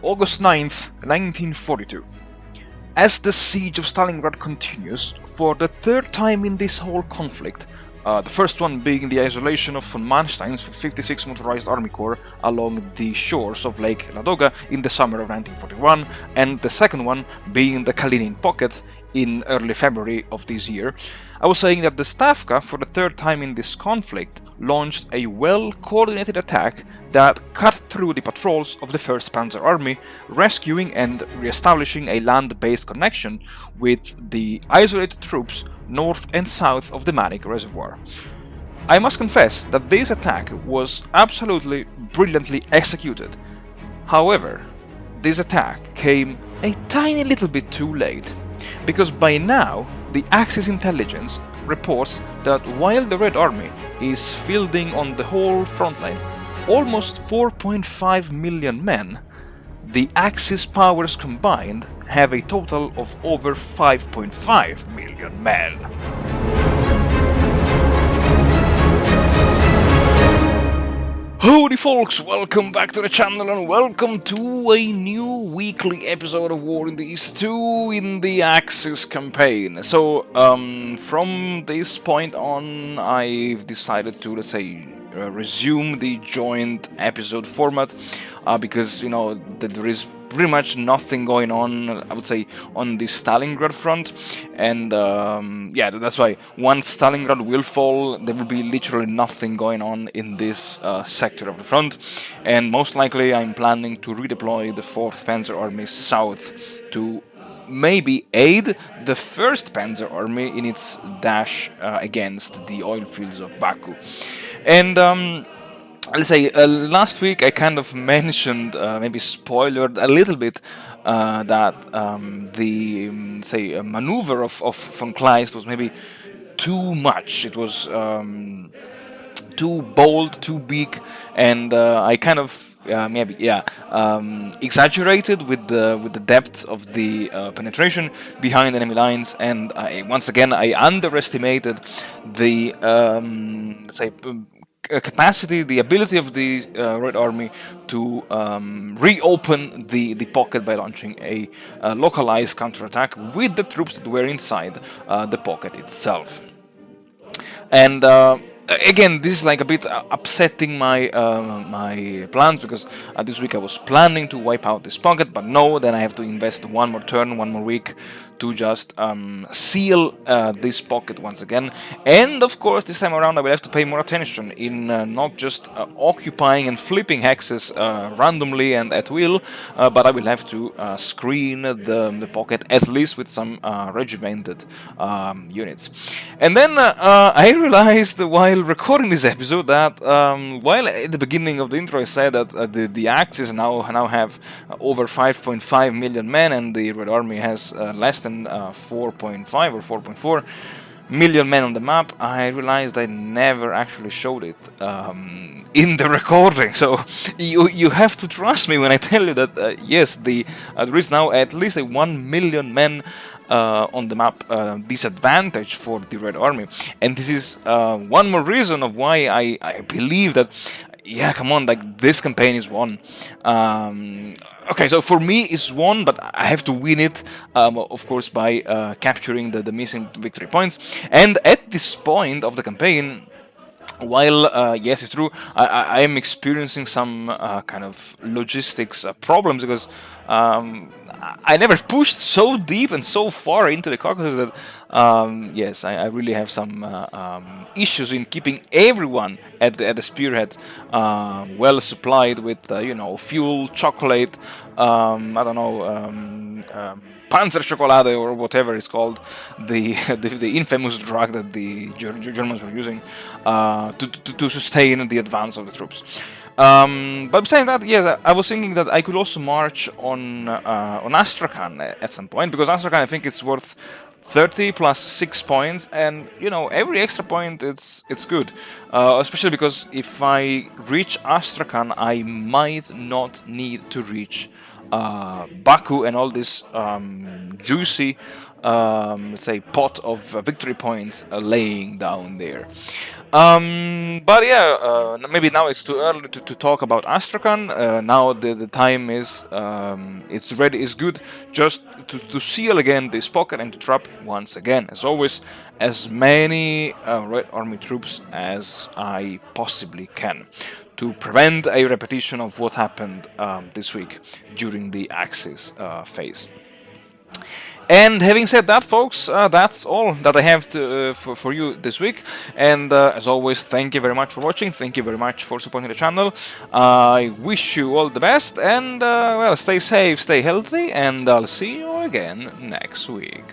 August 9th, 1942. As the siege of Stalingrad continues, for the third time in this whole conflict, the first one being the isolation of von Manstein's 56th Motorized Army Corps along the shores of Lake Ladoga in the summer of 1941, and the second one being the Kalinin Pocket in early February of this year, I was saying that the Stavka, for the third time in this conflict, launched a well-coordinated attack that cut through the patrols of the 1st Panzer Army, rescuing and re-establishing a land-based connection with the isolated troops north and south of the Manych reservoir. I must confess that this attack was absolutely brilliantly executed. However, this attack came a tiny little bit too late, because by now the Axis intelligence reports that while the Red Army is fielding on the whole frontline almost 4.5 million men, the Axis powers combined have a total of over 5.5 million men. Howdy folks, welcome back to the channel and welcome to a new weekly episode of War in the East 2 in the Axis campaign. So, from this point on, I've decided to, let's say, resume the joint episode format because, you know, there is pretty much nothing going on, I would say, on the Stalingrad front, and yeah, that's why once Stalingrad will fall, there will be literally nothing going on in this sector of the front, and most likely I'm planning to redeploy the 4th Panzer Army south to maybe aid the 1st Panzer Army in its dash against the oil fields of Baku. And let's say, last week I kind of mentioned, maybe spoiled a little bit, that the, say, maneuver of von Kleist was maybe too much. It was too bold, too big, and I kind of maybe, yeah, exaggerated with the depth of the penetration behind enemy lines, and once again I underestimated the say, capacity, the ability of the Red Army to reopen the pocket by launching a localized counterattack with the troops that were inside the pocket itself. And again, this is like a bit upsetting my my plans, because this week I was planning to wipe out this pocket, but no, then I have to invest one more turn, one more week to just seal this pocket once again. And of course, this time around I will have to pay more attention in not just occupying and flipping hexes randomly and at will, but I will have to screen the pocket, at least with some regimented units. And then I realized while recording this episode that while at the beginning of the intro I said that the Axis now have over 5.5 million men and the Red Army has less than 4.5 or 4.4 million men on the map, I realized I never actually showed it in the recording. So you have to trust me when I tell you that yes, there is now at least a 1 million men on the map disadvantage for the Red Army, and this is one more reason of why I believe that, yeah, come on, like, this campaign is won. Okay, so for me it's won, but I have to win it, of course, by capturing the missing victory points. And at this point of the campaign, while yes, it's true, I am experiencing some kind of logistics problems, because I never pushed so deep and so far into the Caucasus that yes, I really have some issues in keeping everyone at the spearhead well supplied with you know, fuel, chocolate, I don't know, Panzer Chocolate or whatever it's called, the infamous drug that the Germans were using to sustain the advance of the troops. But besides that, yes, I was thinking that I could also march on Astrakhan at some point, because Astrakhan, I think it's worth 30 plus 6 points, and you know, every extra point it's good, especially because if I reach Astrakhan I might not need to reach Baku and all this juicy, let's say, pot of victory points laying down there. But yeah, maybe now it's too early to talk about Astrakhan. Now the time is it's ready. It's good just to seal again this pocket and to drop once again, as always, as many Red Army troops as I possibly can, to prevent a repetition of what happened this week during the Axis phase. And having said that, folks, that's all that I have for you this week. And as always, thank you very much for watching. Thank you very much for supporting the channel. I wish you all the best, and well, stay safe, stay healthy, and I'll see you all again next week.